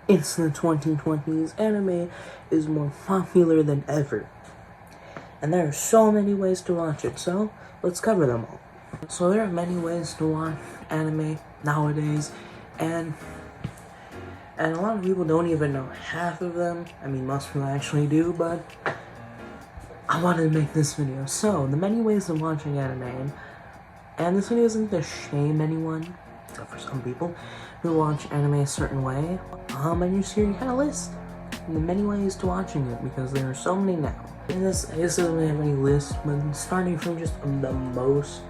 It's the 2020s. Anime is more popular than ever. And there are so many ways to watch it, so let's cover them all. So there are many ways to watch anime nowadays, and a lot of people don't even know half of them. I mean, most people actually do, but I wanted to make this video. So, the many ways of watching anime, and this video isn't to shame anyone, except for some people who watch anime a certain way. And you see, you kind of list the many ways to watching it, because there are so many now. And this doesn't have any list, but starting from just the most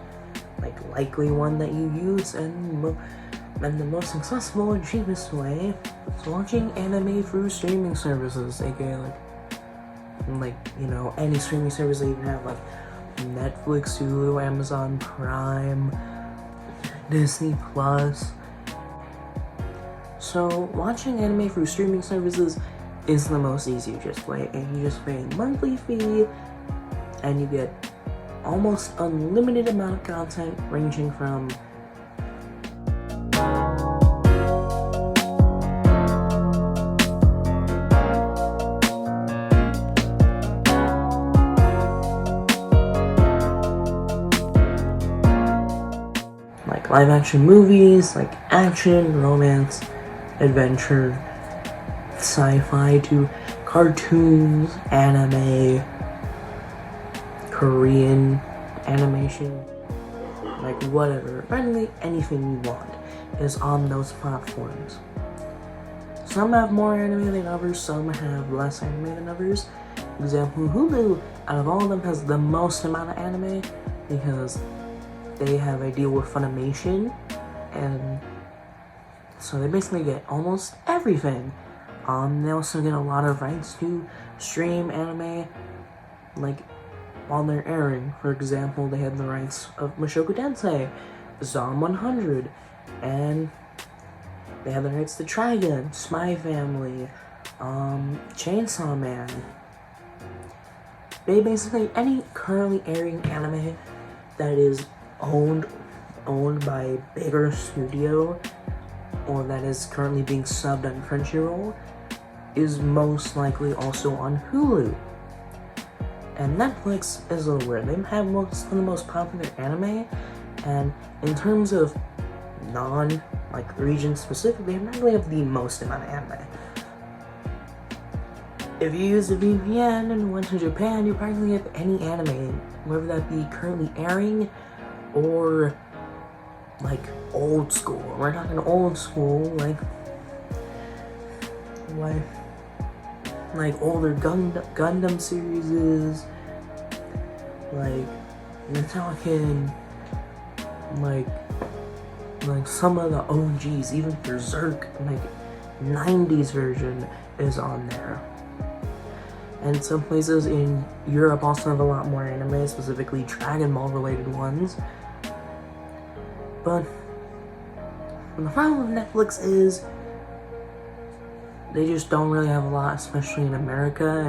likely one that you use, and the most accessible and cheapest way is watching anime through streaming services, aka any streaming service that you can have, like Netflix, Hulu, Amazon Prime, Disney Plus. So watching anime through streaming services is the most easiest way, and you just pay a monthly fee and you get almost unlimited amount of content, ranging from live action movies, like action, romance, adventure, sci-fi, to cartoons, anime, Korean animation, whatever. Apparently anything you want is on those platforms. Some have more anime than others, some have less anime than others. For example, Hulu, out of all of them, has the most amount of anime because they have a deal with Funimation, and so they basically get almost everything. They also get a lot of rights to stream anime, while they're airing. For example, they had the rights of Mushoku Tensei, Zom 100, and they had the rights to Trigun, Spy Family, Chainsaw Man. They basically, any currently airing anime that is owned by a bigger studio, or that is currently being subbed on Crunchyroll, is most likely also on Hulu. And Netflix is a little weird. They have most of the most popular anime, and in terms of region specific, they probably have the most amount of anime. If you use a VPN and went to Japan, you probably have any anime, whether that be currently airing or old school. We're talking old school, older Gundam series. We're talking some of the OGs, even Berserk, 90s version is on there. And some places in Europe also have a lot more anime, specifically Dragon Ball related ones. But the problem with Netflix is they just don't really have a lot, especially in America,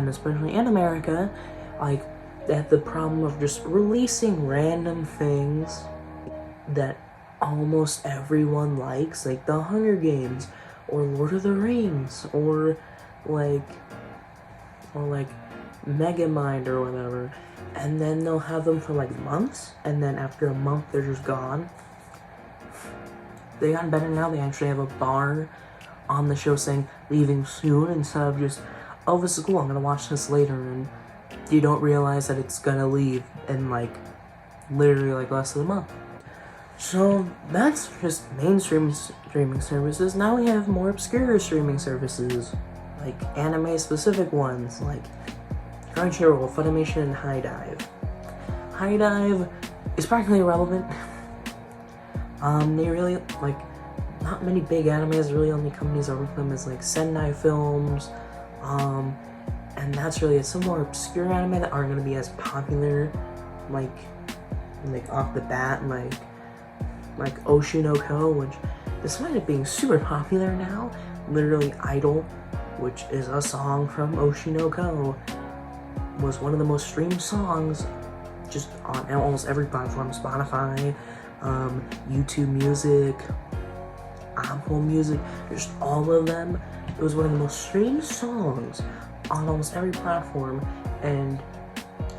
they have the problem of just releasing random things that almost everyone likes, like The Hunger Games, or Lord of the Rings, or Megamind or whatever, and then they'll have them for months, and then after a month they're just gone. They got better now. They actually have a bar on the show saying leaving soon, instead of just, oh, this is cool, I'm gonna watch this later, and you don't realize that it's gonna leave in literally less than a month. So that's just mainstream streaming services. Now we have more obscure streaming services, anime specific ones, like Crunchyroll, Funimation, and HiDive. HiDive is practically irrelevant. They really, not many big animes, really only companies that work with them is Sendai Films, and that's really it. Some more obscure anime that aren't going to be as popular, off the bat, like Oshinoko, which, despite it being super popular now, literally Idol, which is a song from Oshinoko, was one of the most streamed songs just on almost every platform, Spotify, YouTube Music, Apple Music, just all of them. It was one of the most streamed songs on almost every platform, and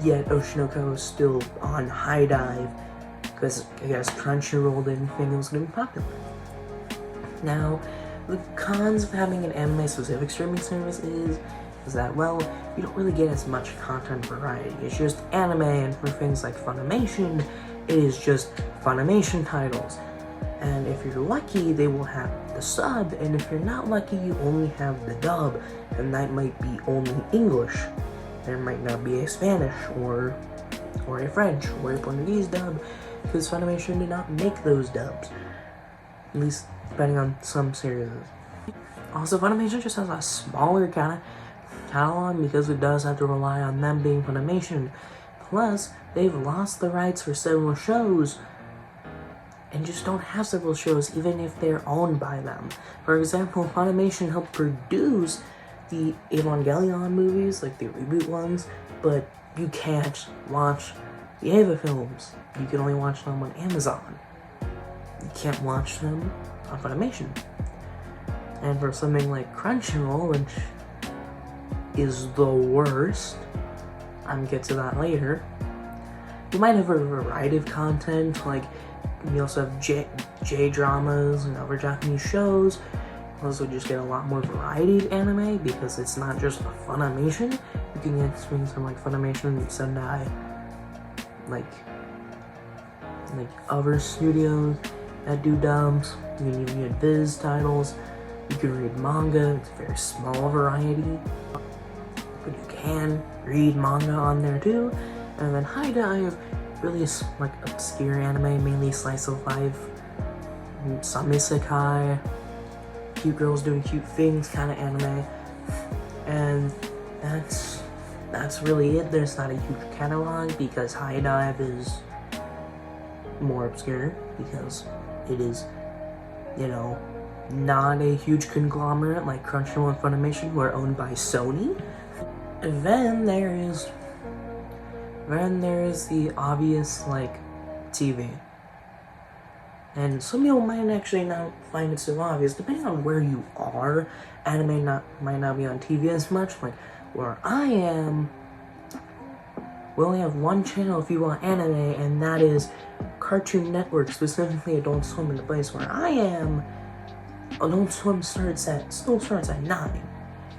yet Oshinoko is still on high dive because I guess Crunchyroll didn't think it was going to be popular. Now, the cons of having an anime-specific streaming service is that, well, you don't really get as much content variety. It's just anime, and for things like Funimation, it is just Funimation titles. And if you're lucky, they will have the sub, and if you're not lucky, you only have the dub, and that might be only English. There might not be a Spanish, or a French, or a Portuguese dub, because Funimation did not make those dubs. At least, depending on some series. Also, Funimation just has a smaller kind of catalog because it does have to rely on them being Funimation. Plus, they've lost the rights for several shows and just don't have several shows even if they're owned by them. For example, Funimation helped produce the Evangelion movies, like the reboot ones, but you can't watch the Eva films. You can only watch them on Amazon. You can't watch them on Funimation. And for something like Crunchyroll, which is the worst, I'll get to that later, you might have a variety of content, like you also have J-dramas and other Japanese shows. You also just get a lot more variety of anime because it's not just Funimation. You can get things from like Funimation, Sendai, like other studios that do dubs. You can even get Viz titles. You can read manga. It's a very small variety, but you can read manga on there too. And then high dive, really like obscure anime, mainly slice of life, some isekai, cute girls doing cute things kind of anime, and that's really it. There's not a huge catalog because high dive is more obscure because it is, not a huge conglomerate like Crunchyroll and Funimation, who are owned by Sony. And then there is the obvious, like, TV. And some people might actually not find it so obvious. Depending on where you are, anime might not be on TV as much. Like, where I am, we only have one channel if you want anime, and that is Cartoon Network, specifically Adult Swim. In the place where I am, Adult Swim still starts at 9.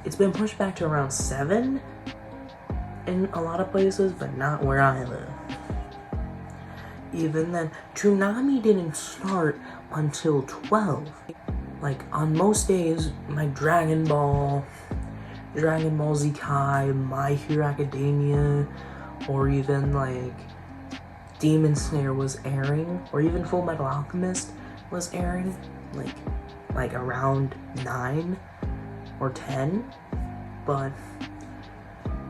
It's been pushed back to around 7 in a lot of places, but not where I live. Even then, Toonami didn't start until 12. Like, on most days, like Dragon Ball Z Kai, My Hero Academia, or even like Demon Slayer was airing, or even Full Metal Alchemist was airing, like around 9 or 10, but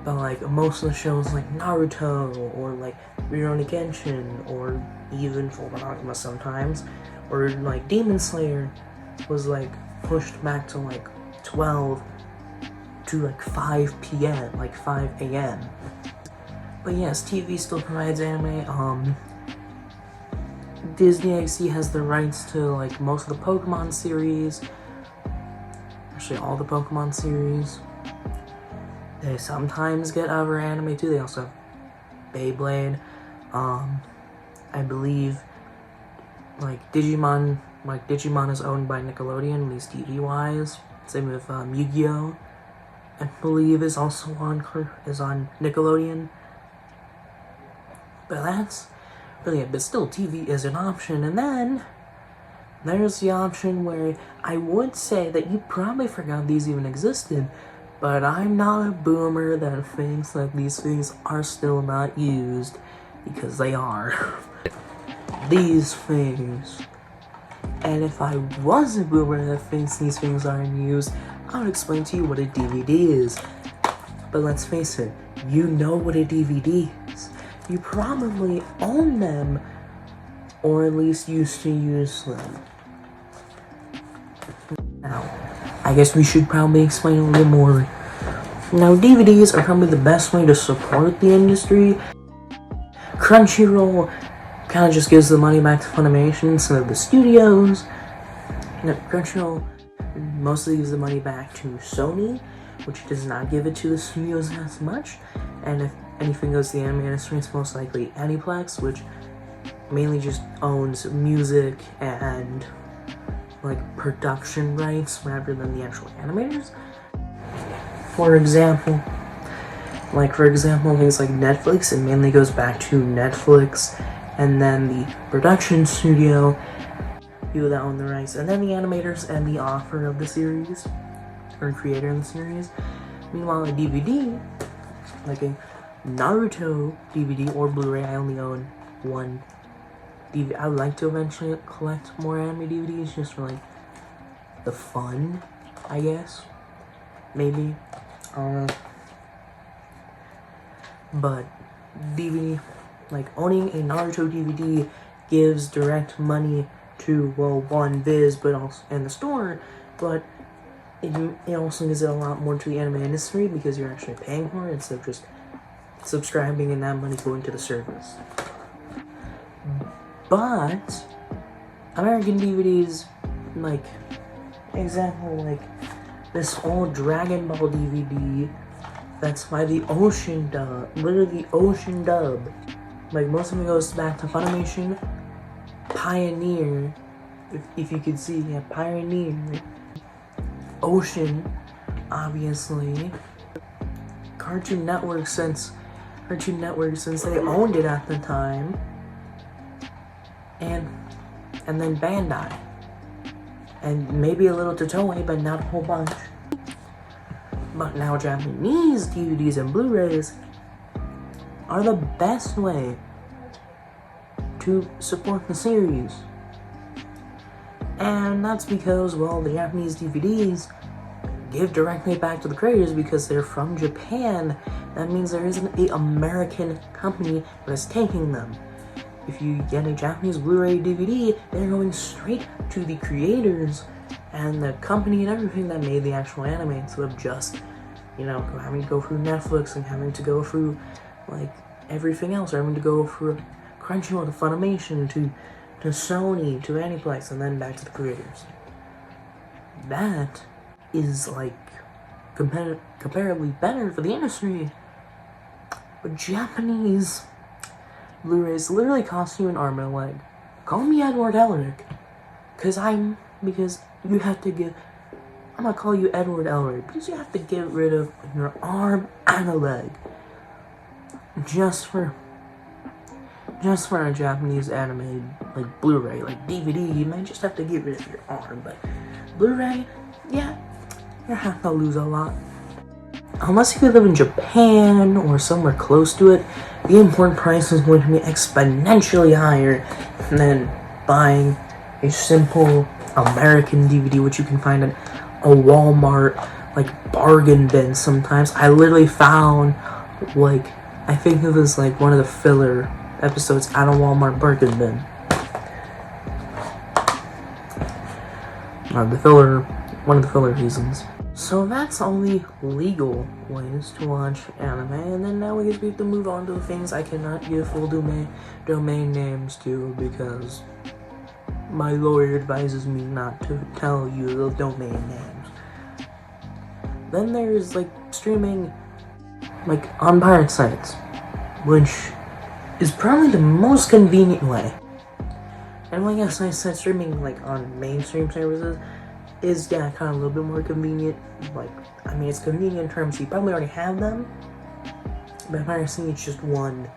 like most of the shows like Naruto or like Rurouni Kenshin or even Full Metal Alchemist sometimes, or like Demon Slayer was like pushed back to like 12 to like 5 p.m., like 5 a.m. But yes, TV still provides anime. Disney XD has the rights to like most of the Pokemon series. Actually, all the Pokemon series. They sometimes get other anime too. They also have Beyblade. I believe like Digimon is owned by Nickelodeon, at least TV-wise. Same with Yu-Gi-Oh! I believe is also on Nickelodeon. But that's really it. But still, TV is an option. And then there's the option where I would say that you probably forgot these even existed, but I'm not a boomer that thinks that these things are still not used, because they are. These things. And if I was a boomer that thinks these things aren't used, I would explain to you what a DVD is. But let's face it, you know what a DVD is. You probably own them, or at least used to use them. Now, I guess we should probably explain a little more. Now, DVDs are probably the best way to support the industry. Crunchyroll kind of just gives the money back to Funimation instead of the studios. Crunchyroll mostly gives the money back to Sony, which does not give it to the studios as much. And if anything goes to the anime industry, it's most likely Aniplex, which mainly just owns music and like production rights rather than the actual animators. For example, things like Netflix, it mainly goes back to Netflix, and then the production studio, people that own the rights, and then the animators and the author of the series, or creator of the series. Meanwhile, a DVD, like a Naruto DVD or Blu-ray, I only own one DVD. I would like to eventually collect more anime DVDs just for like the fun, I guess. Maybe. I don't know. But DVD, like owning a Naruto DVD gives direct money to, well, one, Viz, but also and the store, but it also gives it a lot more to the anime industry because you're actually paying for it instead of just subscribing and that money going to the service. But American DVDs, like, example, like this old Dragon Ball DVD that's by the Ocean Dub, literally the Ocean Dub. Like, most of it goes back to Funimation, Pioneer, if you could see, yeah, Pioneer, Ocean, obviously, Cartoon Network since they owned it at the time, and then Bandai, and maybe a little to Toei, but not a whole bunch. But now Japanese DVDs and Blu-rays are the best way to support the series. And that's because, well, the Japanese DVDs give directly back to the creators because they're from Japan. That means there isn't an American company that is taking them. If you get a Japanese Blu-ray DVD, they're going straight to the creators and the company and everything that made the actual anime, instead of just, you know, having to go through Netflix and having to go through, like, everything else, or having to go through Crunchyroll to Funimation to Sony to Aniplex and then back to the creators. That is, like, comparably better for the industry. But Japanese Blu-rays literally cost you an arm and a leg. Call me Edward Elric. Because you have to give, I'm gonna call you Edward Elric, because you have to get rid of your arm and a leg. Just for a Japanese anime, like Blu-ray, like DVD, you might just have to get rid of your arm, but Blu-ray, yeah, you have to lose a lot. Unless you live in Japan or somewhere close to it, the import price is going to be exponentially higher than buying a simple American DVD, which you can find at a Walmart, like, bargain bin sometimes. I literally found, like, I think it was, like, one of the filler episodes at a Walmart bargain bin. One of the filler reasons. So that's all the legal ways to watch anime, and then now we have to move on to the things I cannot give full domain names to because my lawyer advises me not to tell you the domain names. Then there's, like, streaming, like, on pirate sites, which is probably the most convenient way. And like I said, streaming, like, on mainstream services is, yeah, kind of a little bit more convenient. Like, I mean, it's convenient in terms you probably already have them, but piracy, it's just one,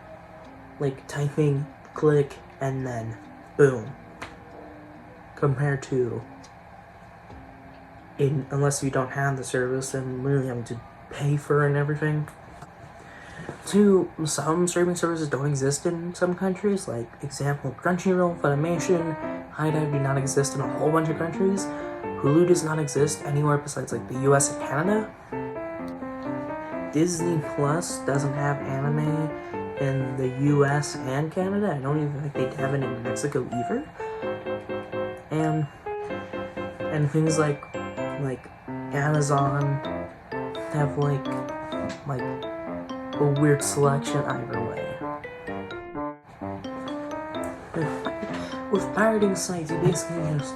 like, typing, click, and then boom. Compared to, unless you don't have the service and literally having to pay for it and everything. Some streaming services don't exist in some countries, like, example, Crunchyroll, Funimation, HiDive do not exist in a whole bunch of countries. Hulu does not exist anywhere besides, like, the US and Canada. Disney Plus doesn't have anime in the US and Canada. I don't even think they have it in Mexico either. And things like Amazon have like a weird selection either way. With pirating sites, you basically just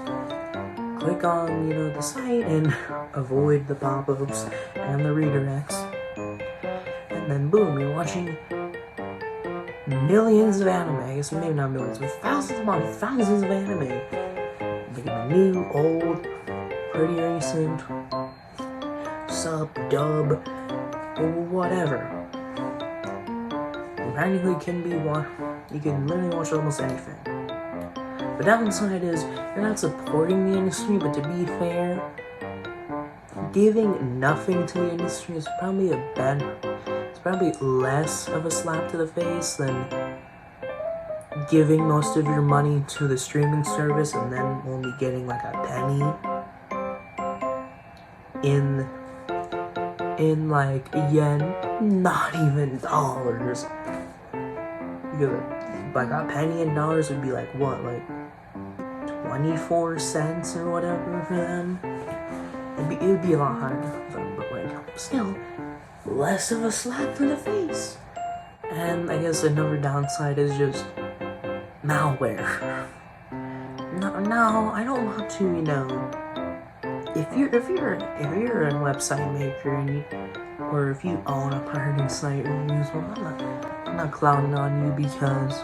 click on, the site and avoid the pop-ups and the redirects. And then boom, you're watching millions of anime. I guess maybe not millions, but thousands of anime. They can be new, old, pretty recent, sub, dub, whatever. You practically you can literally watch almost anything. The downside is you're not supporting the industry, but to be fair, giving nothing to the industry is probably less of a slap to the face than giving most of your money to the streaming service and then only getting like a penny in like yen, not even dollars. Because like a penny in dollars would be like what, like 24 cents or whatever for them. It would be a lot higher for them, but like still less of a slap to the face. And I guess another downside is just malware. No, I don't want to, if you're a website maker or if you own a pirating site or use one, I'm not clowning on you, because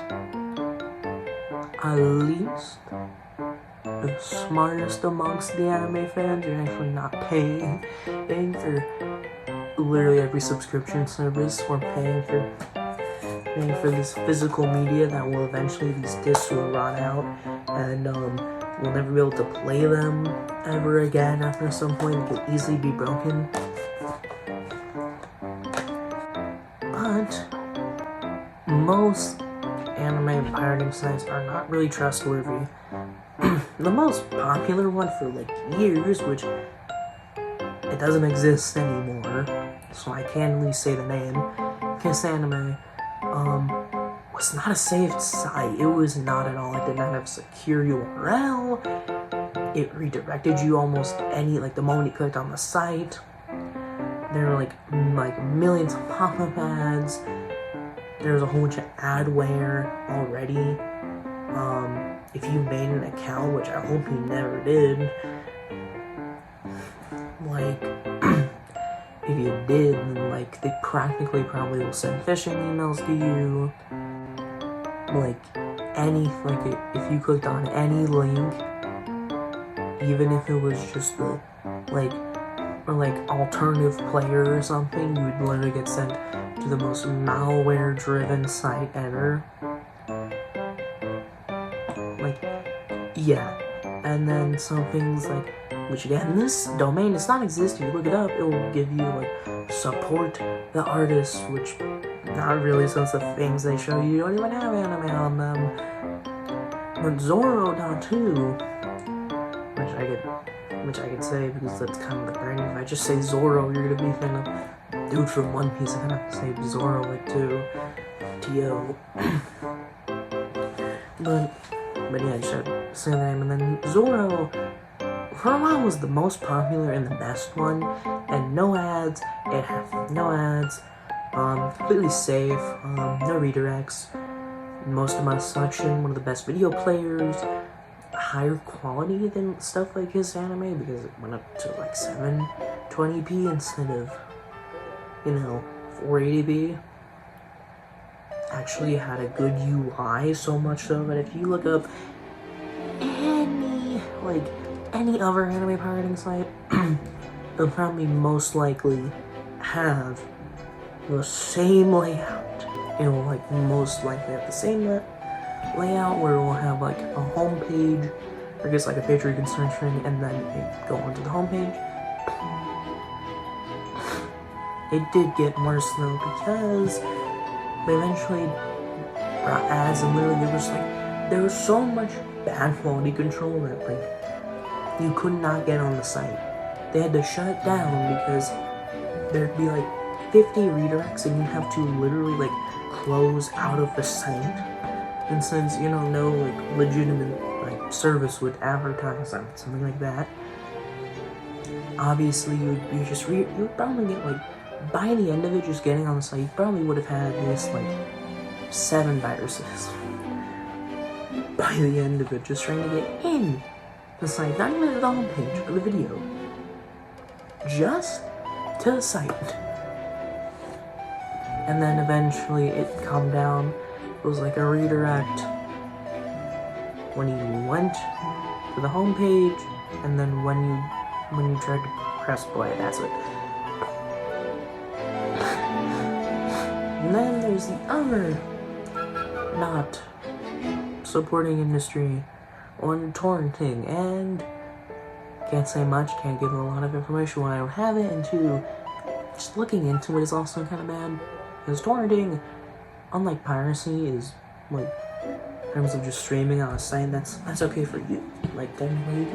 at least the smartest amongst the anime fans are actually not paying for literally every subscription service. We're paying for this physical media that will eventually, these discs will rot out, and we'll never be able to play them ever again. After some point, it could easily be broken. But most anime pirating sites are not really trustworthy. The most popular one for like years, which it doesn't exist anymore, so I can't really say the name, Kiss Anime, was not a saved site. It was not at all. It did not have a secure URL. It redirected you almost the moment you clicked on the site. There were like millions of pop-up ads. There's a whole bunch of adware already. If you made an account, which I hope you never did, if you did, then they practically probably will send phishing emails to you. If you clicked on any link, even if it was just alternative player or something, you would literally get sent to the most malware-driven site ever. Yeah. And then some things which again, this domain does not exist. If you look it up, it will give you support the artist, which not really, since the things they show you don't even have anime on them. But Zoro.2, which I could say because that's kind of the brand. If I just say Zoro, you're gonna be thinking of dude from One Piece. I'm gonna have to say Zoro T.O. But yeah, I just had to say the name. And then Zoro, for a while, was the most popular and the best one. And no ads. It had no ads. Completely safe. No redirects. Most amount of selection. One of the best video players. Higher quality than stuff like his anime, because it went up to 720p instead of 480p. Actually had a good UI, so much so that if you look up any other anime pirating site, they'll probably most likely have the same layout. It will most likely have the same layout where it will have a home page, or just a page where you can search for it, and then go onto the home page. It did get worse though, because they eventually brought ads, and literally there was so much bad quality control that you could not get on the site. They had to shut it down because there'd be 50 redirects, and you'd have to literally close out of the site. And since no legitimate service would advertise on something like that, obviously you would probably get by the end of it, just getting on the site, you probably would have had at least 7 viruses by the end of it, just trying to get in. the site, not even the homepage of the video, just to the site. And then eventually it calmed down. It was like a redirect when you went to the homepage, and then when you tried to press play, that's it. And then there's the other not supporting industry on torrenting, and can't say much, can't give a lot of information when I don't have it, and two, just looking into it is also kind of bad, because torrenting, unlike piracy, is like, in terms of just streaming on a site, that's okay for you, like technically,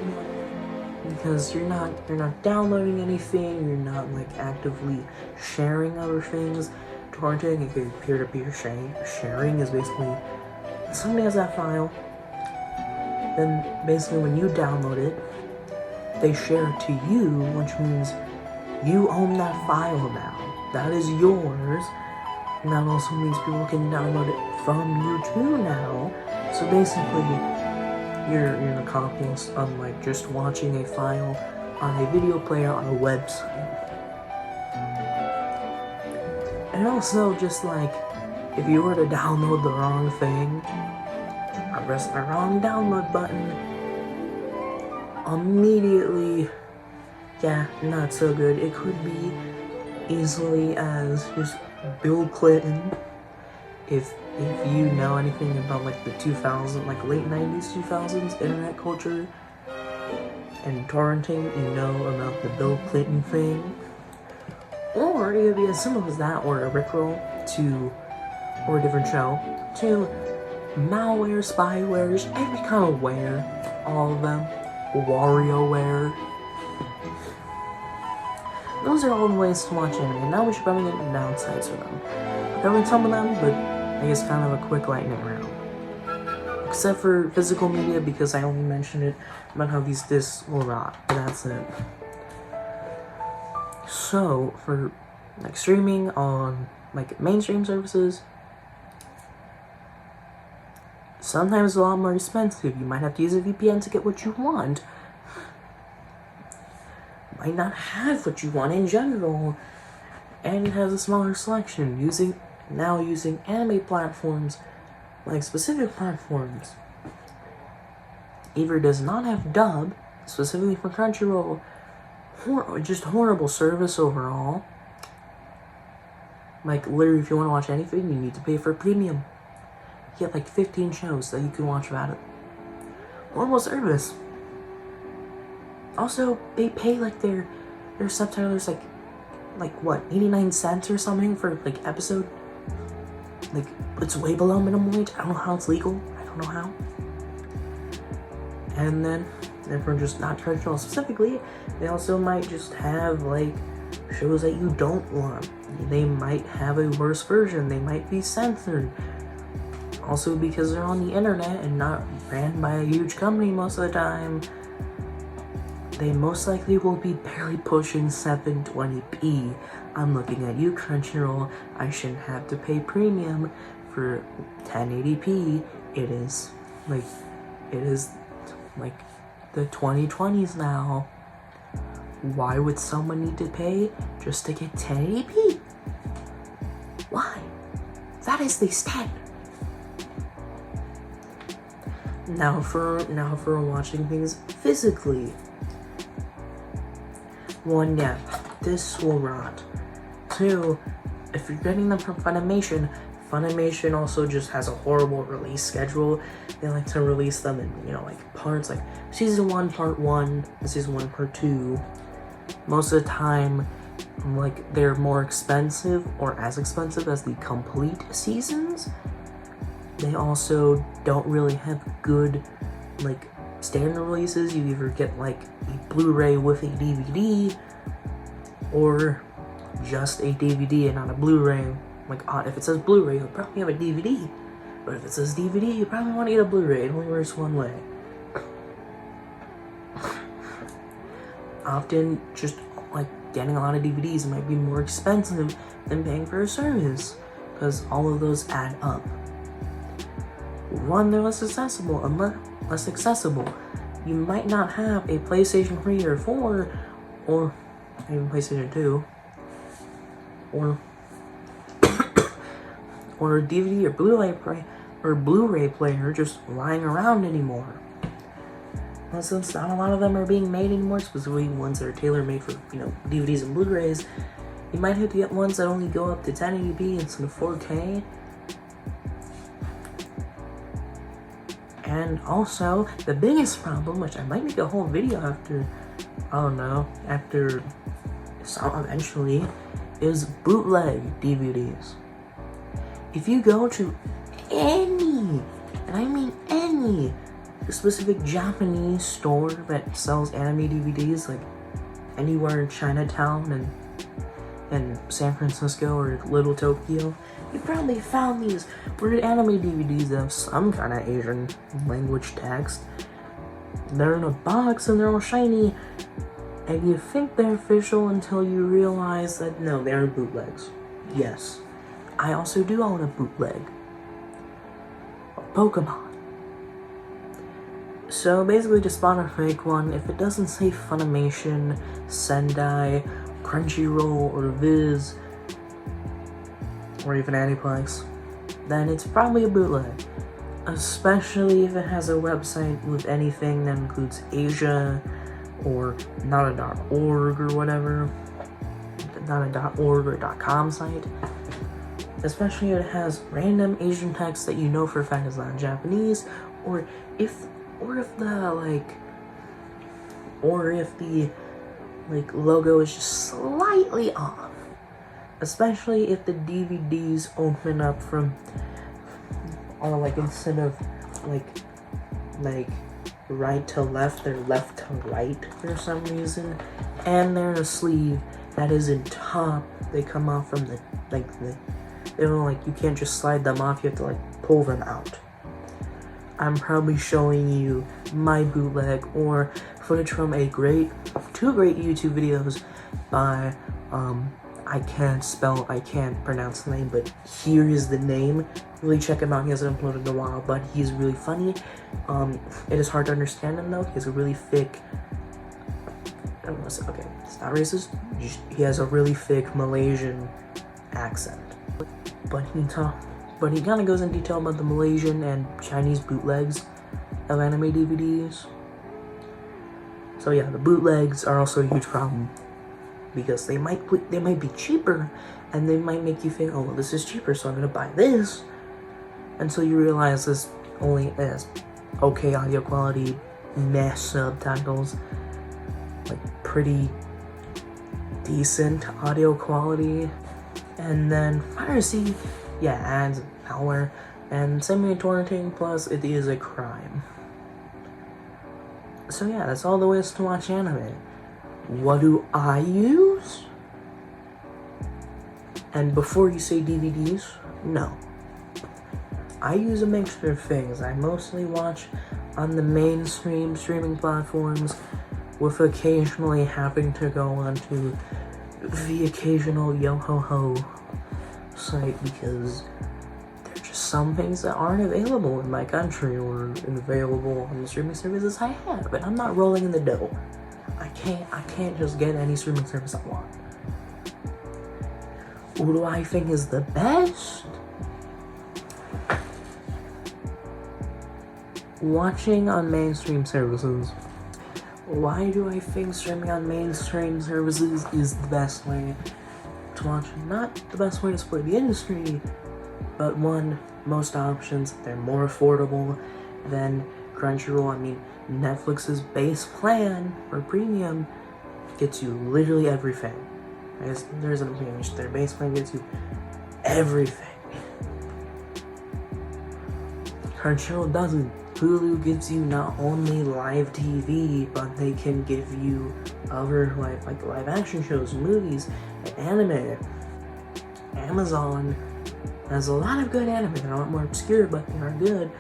because you're not downloading anything, you're not like actively sharing other things. Torrenting and peer-to-peer sharing is basically, somebody has that file, then basically when you download it, they share it to you, which means you own that file now. That is yours, and that also means people can download it from you too now. So basically, you're an accomplice, unlike just watching a file on a video player on a website. And also, just like, if you were to download the wrong thing, or press the wrong download button, immediately, yeah, not so good. It could be easily as just Bill Clinton. If you know anything about like the 2000s, like late 90s, 2000s internet culture and torrenting, you know about the Bill Clinton thing. Or it could be as simple as that, or a Rickroll or a different show, to malware, spyware, just every kind of ware, all of them, WarioWare. Those are all the ways to watch anime, and now we should probably get into downsides for them. We're covering some of them, but I guess kind of a quick lightning round. Except for physical media, because I only mentioned it about how these discs will rot, but that's it. So, for like streaming on like mainstream services, sometimes a lot more expensive. You might have to use a VPN to get what you want. Might not have what you want in general, and it has a smaller selection. Using anime platforms, like specific platforms, either does not have dub, specifically for Crunchyroll, just horrible service overall. Like, literally, if you want to watch anything, you need to pay for premium. You get like 15 shows that you can watch about it. Horrible service. Also, they pay like their subtitlers like what, 89 cents or something for like episode. Like, it's way below minimum wage. I don't know how it's legal. I don't know how. And then, if we're just not Crunchyroll specifically, they also might just have like shows that you don't want. They might have a worse version. They might be censored. Also, because they're on the internet and not ran by a huge company most of the time, they most likely will be barely pushing 720p. I'm looking at you, Crunchyroll. I shouldn't have to pay premium for 1080p. It is like the 2020's now. Why would someone need to pay just to get 1080p? Why? That is the standard. Now for watching things physically. One, yeah, this will rot. Two, if you're getting them from Funimation, Funimation also just has a horrible release schedule. They like to release them in, like parts, like season 1, part 1, and season 1, part 2. Most of the time, like, they're more expensive, or as expensive as the complete seasons. They also don't really have good, like, standard releases. You either get, like, a Blu-ray with a DVD, or just a DVD and not a Blu-ray. Like, if it says Blu-ray, you'll probably have a DVD. But if it says DVD, you probably want to get a Blu-ray. It only works one way. Often, just, like, getting a lot of DVDs might be more expensive than paying for a service, because all of those add up. One, they're less accessible, you might not have a PlayStation 3 or 4, or even PlayStation 2, or a DVD or Blu-ray player just lying around anymore. Well, since not a lot of them are being made anymore, specifically ones that are tailor-made for, DVDs and Blu-rays, you might have to get ones that only go up to 1080p instead of 4K. And also, the biggest problem, which I might make a whole video after, eventually, is bootleg DVDs. If you go to any, and I mean any, specific Japanese store that sells anime DVDs, like anywhere in Chinatown and San Francisco or Little Tokyo, you probably found these weird anime DVDs that have some kind of Asian language text. They're in a box and they're all shiny, and you think they're official until you realize that no, they are bootlegs. Yes, I also do own a bootleg of Pokemon. So basically just spawn a fake one. If it doesn't say Funimation, Sendai, Crunchyroll, or Viz, or even Aniplex, then it's probably a bootleg. Especially if it has a website with anything that includes Asia, or not a .org or whatever, not a .org or .com site. Especially if it has random Asian text that you know for a fact is not Japanese, or if the logo is just slightly off. Especially if the DVDs open up from, or instead of right to left, they're left to right for some reason, and they're in a sleeve that isn't top. They come off from the you can't just slide them off. You have to pull them out. I'm probably showing you my bootleg or footage from two great YouTube videos by I can't pronounce the name, but here is the name. Really check him out. He hasn't uploaded in a while, but he's really funny. It is hard to understand him though. He has a really thick, it's not racist. He has a really thick Malaysian accent, but he kind of goes in detail about the Malaysian and Chinese bootlegs of anime DVDs. So yeah, the bootlegs are also a huge problem because they might be cheaper, and they might make you think, oh well, this is cheaper, so I'm gonna buy this, until you realize this only has okay audio quality, meh subtitles, pretty decent audio quality, and then piracy, ads, malware, and semi-torrenting, plus it is a crime. So yeah, that's all the ways to watch anime. What do I use? And before you say DVDs, no. I use a mixture of things. I mostly watch on the mainstream streaming platforms, with occasionally having to go onto the occasional yo-ho-ho site because there are just some things that aren't available in my country or available on the streaming services I have, and I'm not rolling in the dough. I can't just get any streaming service I want. Who do I think is the best? Watching on mainstream services. Why do I think streaming on mainstream services is the best way to watch? Not the best way to split the industry, but most options, they're more affordable than Crunchyroll. I mean, Netflix's base plan or premium gets you literally everything. I guess there isn't a premium, their base plan gets you everything. Crunchyroll doesn't. Hulu gives you not only live TV, but they can give you other live action shows, movies, and anime. Amazon has a lot of good anime. They're a lot more obscure, but they are good.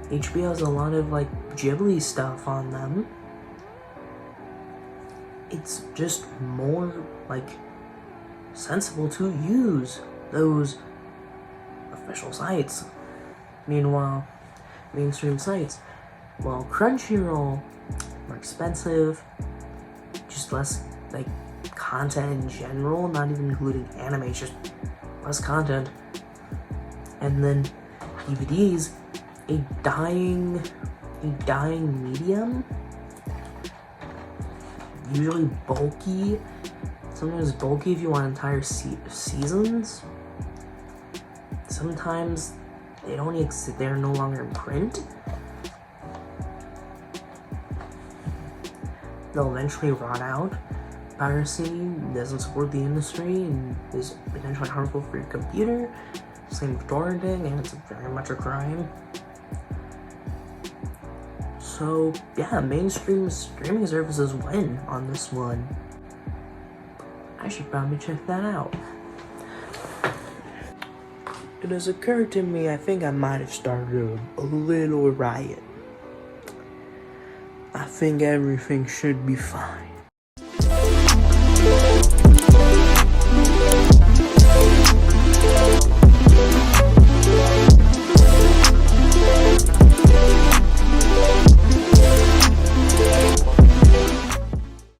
HBO has a lot of Ghibli stuff on them. It's just more sensible to use those official sites. Meanwhile, mainstream sites, Well, Crunchyroll, more expensive, just less, like, content in general, not even including anime, it's just less content. And then DVDs, a dying medium, usually bulky, sometimes bulky if you want entire seasons. Sometimes they don't exist, they're no longer in print. They'll eventually rot out. Piracy doesn't support the industry and is potentially harmful for your computer. Same with torrenting, and it's very much a crime. So yeah, mainstream streaming services win on this one. I should probably check that out. It has occurred to me, I think I might have started a little riot. I think everything should be fine.